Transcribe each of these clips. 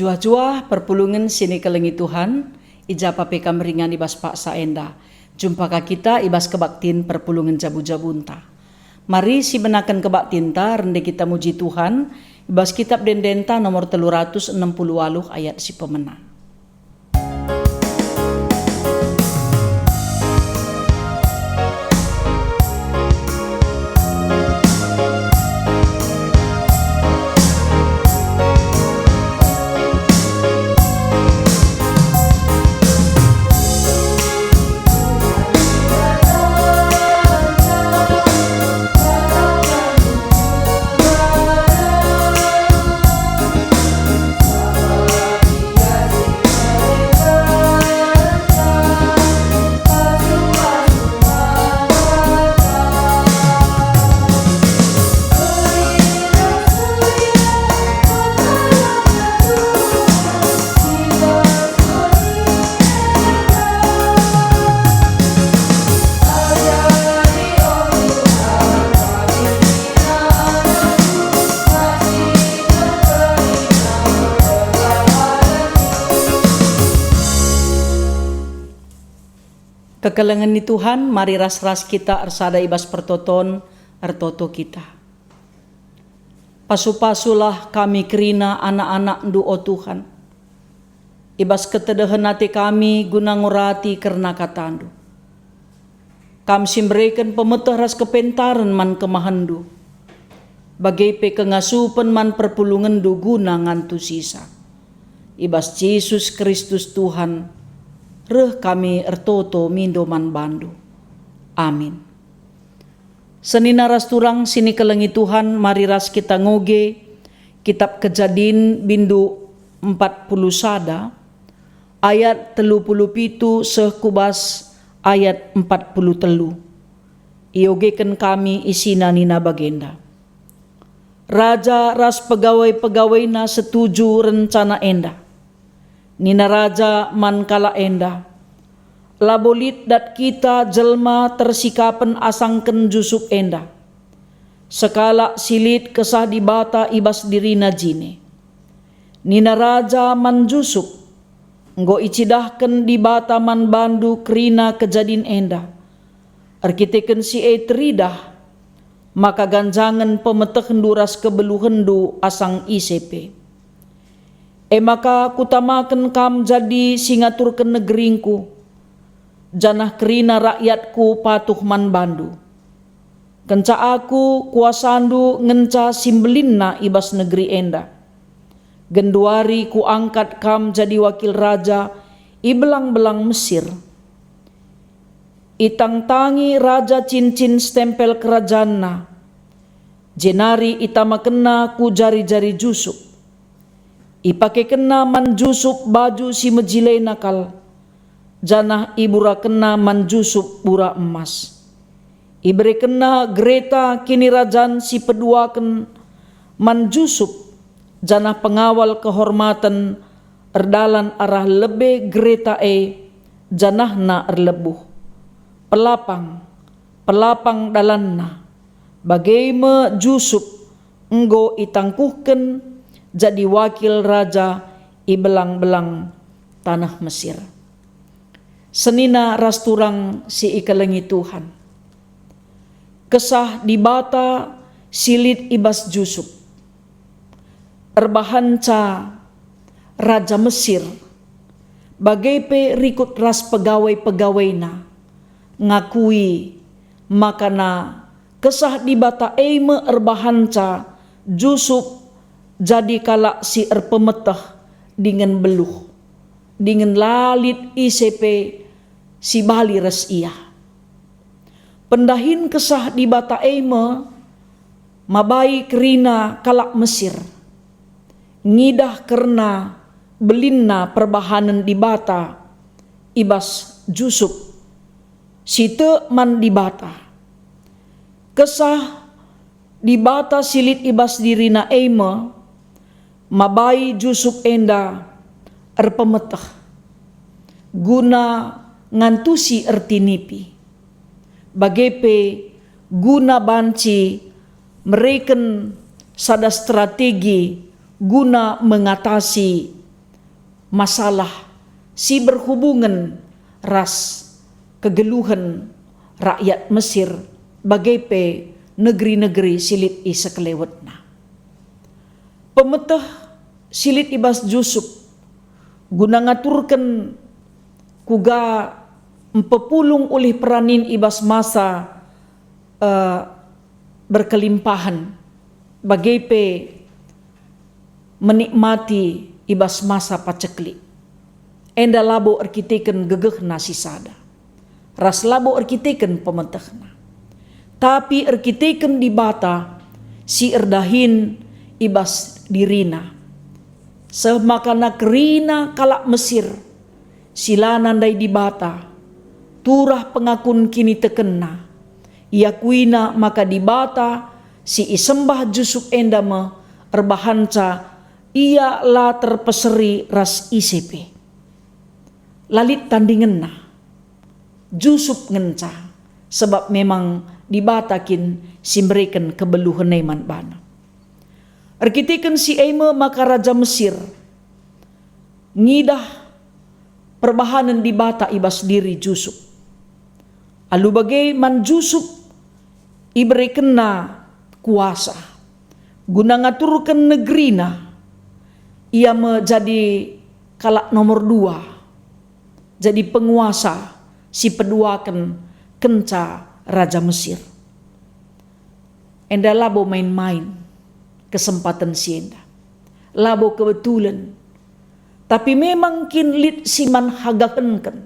Jua-jua perpulungan sini kelengi Tuhan, ija pape kameringan ibas pak saenda. Jumpa kita ibas kebaktin perpulungan jabu-jabunta. Mari si benakan kebaktinta, rende kita muji Tuhan, ibas kitab dendenta nomor 368 ayat si pemenang. Kekelengan ni Tuhan, mari ras-ras kita arsada ibas pertoton artoto kita. Pasu-pasulah kami kerina anak-anak ndu o Tuhan. Ibas ketedahan hati kami guna ngurati kerna katandu. Kam simberikan pemetah ras kepentaran man kemahandu. Bagai pe kengasupan man perpulungan du guna ngantu sisa. Ibas Yesus Kristus Tuhan, reh kami ertoto mindoman bandu. Amin. Senina ras turang sini kelengi Tuhan, mari ras kita ngoge kitab Kejadian bindu 40 sada ayat 37 sekubas ayat 40 iogekan kami isina nina bagenda. Raja ras pegawai-pegawai na setuju rencana enda. Nina raja man kala enda. Labolit dat kita jelma tersikapen asangken jusuk enda. Sekala silit kesah di bata ibas dirina jine. Nina raja man jusuk. Nggo icidahken di bata man bandu kerina kejadin enda. Arkiteken si teridah. Maka ganjangan pemeteh henduras kebeluhendu asang ICP. Maka kutamakan kam jadi singaturkan negeringku. Janah kerina rakyatku patuh man bandu. Kenca aku kuasandu ngenca simbelinna ibas negeri enda. Genduari ku angkat kam jadi wakil raja ibelang-belang Mesir. Itang tangi raja cincin stempel kerajaanna. Jenari itama kena ku jari-jari jusuk. Ipake kena man jusuk baju si mejile nakal. Janah ibura kena man jusuk bura emas. Ibre kena gereta kini rajan si peduaken man jusuk. Janah pengawal kehormatan erdalan arah lebe gereta janah na erlebuh. Pelapang dalanna. Bagaimana jusuk enggo itangkuhken jadi wakil raja ibelang-belang tanah Mesir. Senina ras turang si ikelengi Tuhan. Kesah di bata silit ibas jusuk. Erbahanca raja Mesir. Bagai pe rikut ras pegawai-pegawaina. Ngakui makana kesah di bata eime erbahanca jusuk jadi kalak si erpemetah dengan beluh, dengan lalit ICP si bali res iya. Pendahin kesah di bata eime, mabai kerina kalak Mesir. Ngidah kerna belinna perbahanan di bata, ibas jusuk, site man di bata. Kesah di bata silit ibas dirina eime, mabai jusuk enda erpemetah guna ngantusi ertinipi bagepe guna banci mereken sada strategi guna mengatasi masalah si berhubungan ras kegeluhan rakyat Mesir bagai pe negeri-negeri silit i sekelewetna. Pemeteh silit ibas Yusuf guna ngaturkan kuga empepulung oleh peranin ibas masa berkelimpahan bagai pe menikmati ibas masa pacekli. Enda labo arkiteken gegeh nasi sada. Ras labo arkiteken pemetehna. Tapi arkiteken di bata si erdahin ibas dirina. Semakana kerina kalak Mesir sila nandai di bata. Turah pengakun kini tekena. Ia kuina maka di bata si isembah Yusuf endama erbahanca ia la terpeseri ras ICP. Lalit tandingan na Yusuf ngenca sebab memang dibatakin simreken kebeluhan neman bana. Arkitikan si Ema maka Raja Mesir ngidah perbahanan dibata ibas diri Yusuf. Alu bagai man Yusuf iberikan na kuasa guna ngaturkan negrina ia menjadi kalak nomor 2 jadi penguasa si peduakan kenca Raja Mesir. Enda labo main-main kesempatan si enda. Labo kebetulan. Tapi memang kin lit si man hagakenken.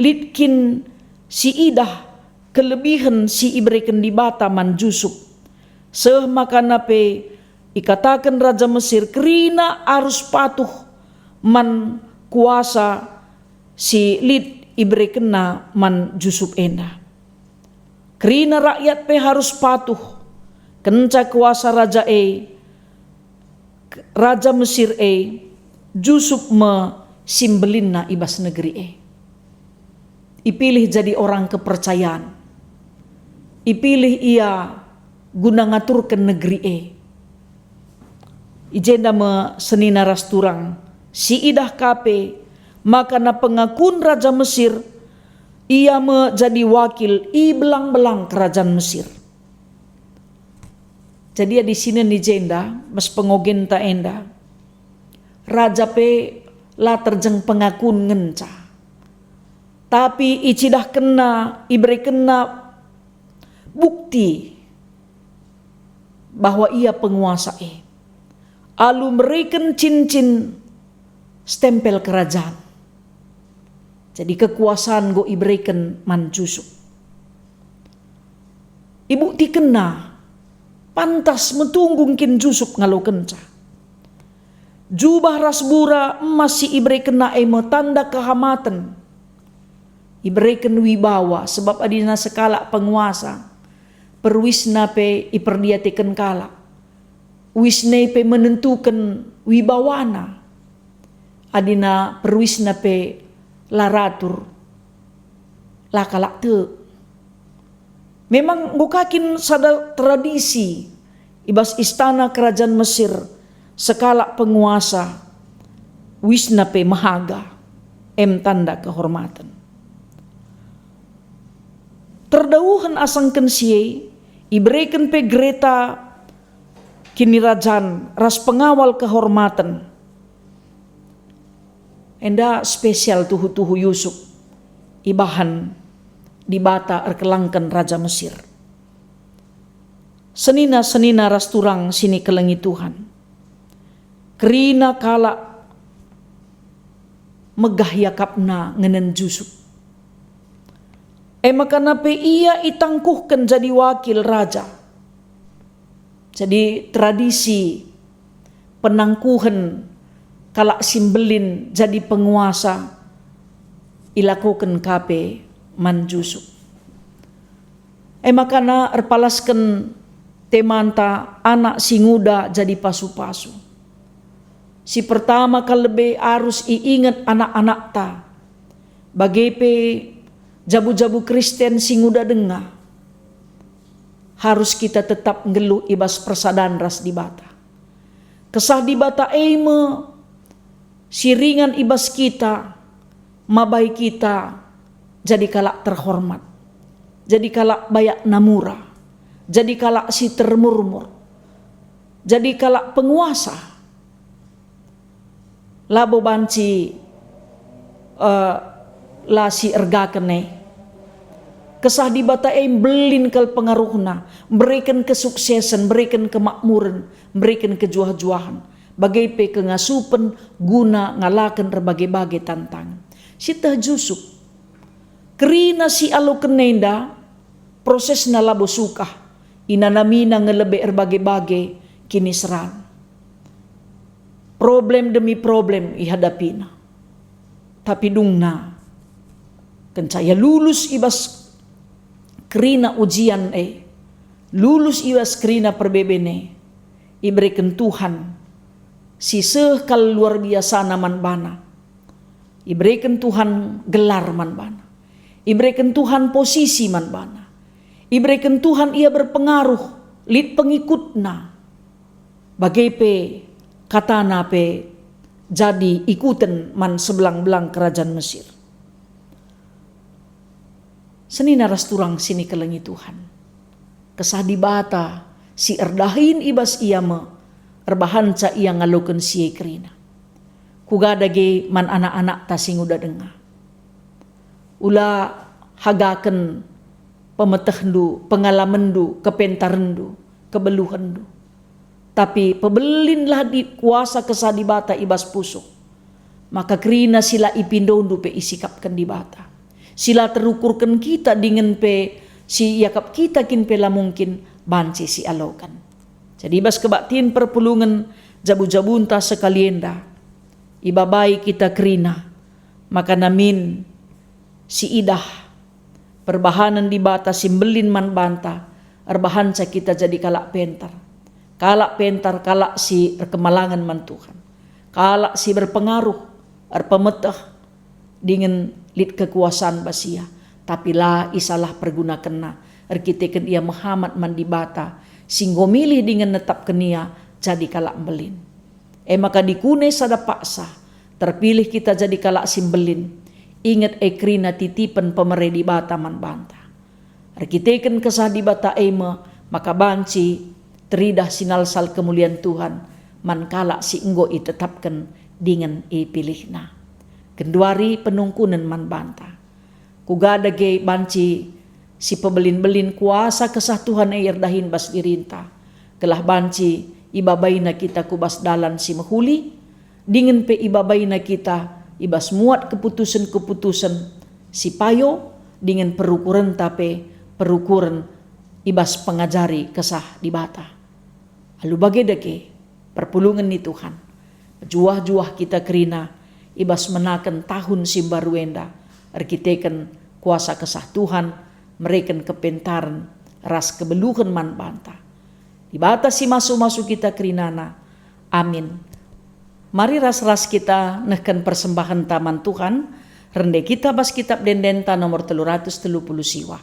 Lit kin si idah kelebihan si iberikan di bata man Yusuf. Seh makana pe ikatakan Raja Mesir kerina harus patuh man kuasa si lid iberikan na man Yusuf enda. Kerina rakyat pe harus patuh kenca kuasa Raja Raja Mesir Yusuf me simbelin na ibas negeri ipilih jadi orang kepercayaan. Ipilih ia guna ngaturkan negeri ijenda me senina rasturang si idah kape maka na pengakun Raja Mesir ia menjadi wakil i belang-belang kerajaan Mesir. Jadi di sini ni jenda mas pengogen ta enda raja pe la terjeng pengakun ngenca. Tapi icidah kena iberi kena bukti bahwa ia penguasa alu meriken cincin stempel kerajaan. Jadi kekuasaan go iberikan man Yusuf. Ibu tikena pantas metunggung kin Yusuf ngalo kenca. Jubah rasbura masih iberikan na tanda kehamatan. Iberikan wibawa sebab adina sekala penguasa. Perwisna pe iperdiatikan kala. Wisne pe menentukan wibawana. Adina perwisna pe laratur lakalak te. Memang bukakin sada tradisi ibas istana kerajaan Mesir sekala penguasa wisna pe mahaga tanda kehormatan. Terdauhan asangken siye iberikan pe Greta kini rajan ras pengawal kehormatan. Enda spesial tuhu-tuhu Yusuf ibahan di bata erkelangkan Raja Mesir. Senina-senina rasturang sini kelengi Tuhan. Kerina kala megah yakapna ngenen Yusuf. Makana pe ia itangkuhkan jadi wakil raja. Jadi tradisi penangkuhan kalak simbelin jadi penguasa ilakukan kape man Yusuf. Makana erpalaskan temanta anak singuda jadi pasu-pasu. Si pertama kalebe harus iingat anak-anak ta. Bagepe jabu-jabu Kristen singuda denga. Harus kita tetap ngeluh ibas persadan ras di bata. Kesah di bata siringan ibas kita, mabai kita, jadi kalak terhormat, jadi kalak bayak namura, jadi kalak si termurmur, jadi kalak penguasa. Labo banci la si erga kene. Kesah di bata belin kal pengaruhna, berikan kesuksesan, berikan kemakmuran, berikan kejuah-juahan. Bagai pe kengasupen guna ngalakan berbagai-bagai tantangan. Sitah jusuk. Kerina si alo kenenda, proses na labo sukah. Inanamina ngelebe berbagai-bagai kini seran. Problem demi problem ihadapina. Tapi dungna. Kencaya lulus ibas kerina ujian lulus ibas kerina perbebene. Iberikan Tuhan si sekal luar biasa naman bana. Iberikan Tuhan gelar man bana. Iberikan Tuhan posisi man bana. Iberikan Tuhan ia berpengaruh lid pengikutna. Bagai pe katana pe jadi ikutan man sebelang-belang kerajaan Mesir. Seni naras turang sini kelengi Tuhan. Kesah di bata si erdahin ibas ia erbahanca ia ngaloken siye kerina. Kugadage man anak-anak tasing udah dengar. Ula hagaken pemetehdu, pengalamandu, kepentarendu, kebeluhandu. Tapi pebelinlah di kuasa kesah di bata ibas pusuk. Maka kerina sila ipindondu pe isikapkan di bata. Sila terukurkan kita dengan pe si yakap kita kin pela mungkin banci si alokan. Jadi ibas kebaktiin perpulungan jabu-jabunta sekalienda. Ibabai kita kerina. Maka namin si idah perbahanan di bata simbelin man banta. Erbahanca kita jadi kalak pentar. Kalak pentar kalak si kemalangan man Tuhan. Kalak si berpengaruh. Erpemetah dengan lid kekuasaan basia. Tapi lah isalah pergunakan na. Erkiteken ia Muhammad man di bata. Singgo milih dengan netap kenia jadi kalak belin. Maka dikune sada paksa. Terpilih kita jadi kalak simbelin. Ingat ekrina titipan pemere di bata man banta. Erkiteken kesah di bata maka banci teridah sinalsal kemuliaan Tuhan. Man kalak si enggo itetapkan dengan pilihna. Kenduari penungkunan man banta. Kugadage banci si pebelin-belin kuasa kesah Tuhan erdahin bas dirinta. Kelah banci ibabaina kita kubas dalan si mahuli. Dingin pe ibabaina kita ibas muat keputusan-keputusan si payo. Dingin perukuran tapi perukuran ibas pengajari kesah di bata. Lalu bagedake perpulungan ni Tuhan. Juah-juah kita kerina ibas menakan tahun simbaruenda. Erkiteken kuasa kesah Tuhan. Mereken kepentaran ras kebeluhan man banta. Di bata si masuk-masuk kita kerinana. Amin. Mari ras-ras kita nehkan persembahan taman Tuhan. Rende kita bas kitab Dendenta nomor 330 siwa.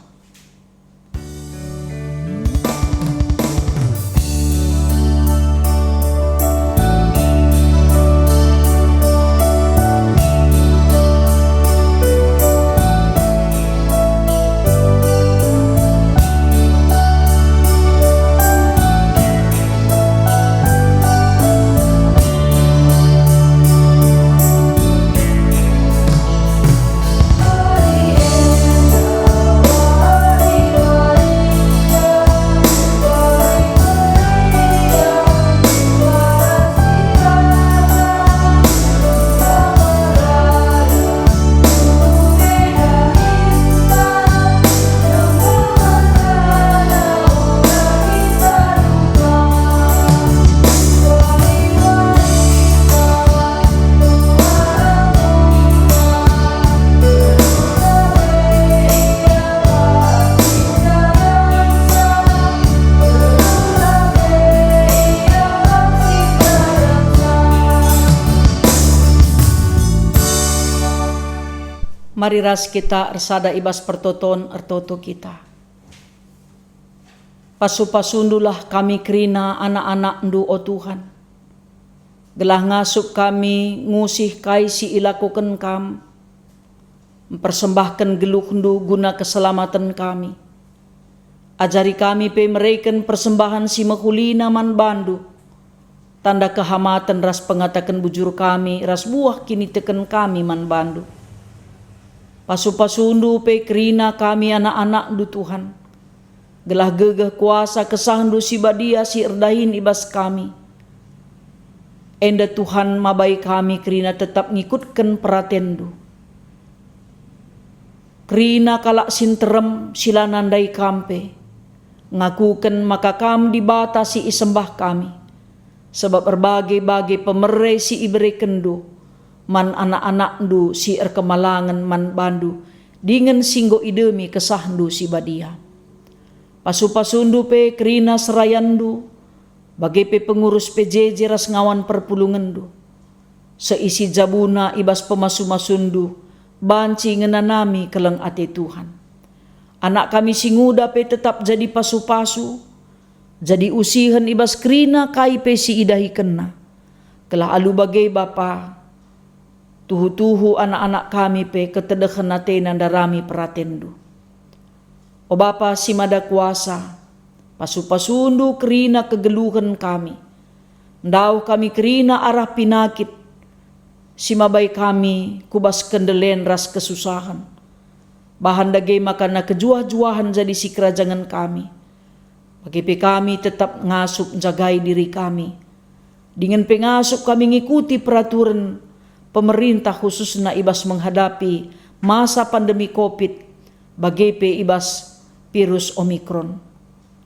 Mari ras kita ersada ibas pertoton ertoto kita. Pasu-pasundulah kami kerina anak-anak ndu o Tuhan. Gelah ngasup kami ngusih kai si ilakukan kam, mempersembahkan geluhndu guna keselamatan kami. Ajari kami pe mereken persembahan si mahulina man bandu, tanda kehamatan ras pengatakan bujur kami, ras buah kini teken kami man bandu. Pasu-pasundu pe kerina kami anak-anak du Tuhan, gelah gegeh kuasa kesahndu si badia si erdahin ibas kami. Enda Tuhan mabai kami kerina tetap ngikutkan peratendu. Kerina kalak sinterem sila nandai kampe, ngakukan maka kam dibatasi isembah kami. Sebab berbagai-bagai pemerai si iberi kendu, man anak-anak du si erkemalangan man bandu, dengan singgo idemi kesahdu si badia. Pasu-pasundu pe kerina serayandu, bagai pe pengurus PJJ ras ngawan perpulungandu. Seisi jabuna ibas pemasu-masundu, banci ngenanami keleng ate Tuhan. Anak kami singuda pe tetap jadi pasu-pasu, jadi usihan ibas kerina kai pe si idahi kena. Kelah alu bagai Bapa, tuhu-tuhu anak-anak kami pe ketedehan ate nandarami peratendu. O Bapa si mada kuasa, pasu-pasundu kerina kegeluhan kami. Ndau kami kerina arah pinakit, si mabai kami kubas kendelen ras kesusahan. Bahan dagai makana kejuah-juahan jadi si kerajangan kami. Bagi kami tetap ngasup jagai diri kami. Dengan pengasup kami ngikuti peraturan pemerintah khususnya ibas menghadapi masa pandemi COVID bagi ibas virus Omikron.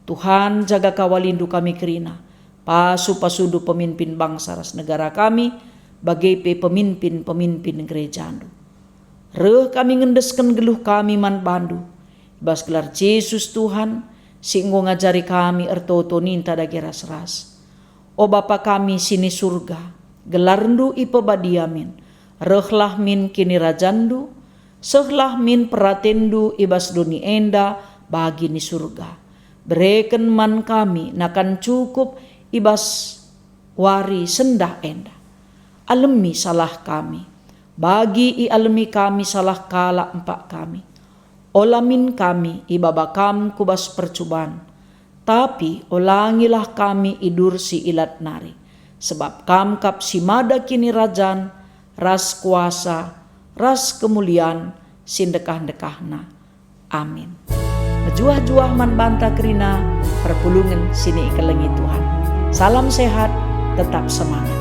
Tuhan jaga kawalindu kami kerina. Pasu-pasudu pemimpin bangsa ras negara kami, bagi pemimpin-pemimpin gereja andu. Reh kami ngendeskan geluh kami man bandu. Ibas gelar Yesus Tuhan, singgo ngajari kami ertoto ninta dagi ras-ras. O Bapa kami sini surga, gelarndu ipe badiamin. Rehlah min kini rajandu, sehlah min peratendu ibas doni enda bagi ni surga. Bereken man kami nakan cukup ibas wari sendah enda. Alemi salah kami, bagi i alemi kami salah kala empak kami. Olamin kami ibabakam kubas percubaan, tapi olangilah kami idur si ilat nari. Sebab kam kap si mada kini rajan, ras kuasa, ras kemuliaan, sindekah-dekahna. Amin. Mejuah-juah man banta kerina, perpulungan sini ikelengi Tuhan. Salam sehat, tetap semangat.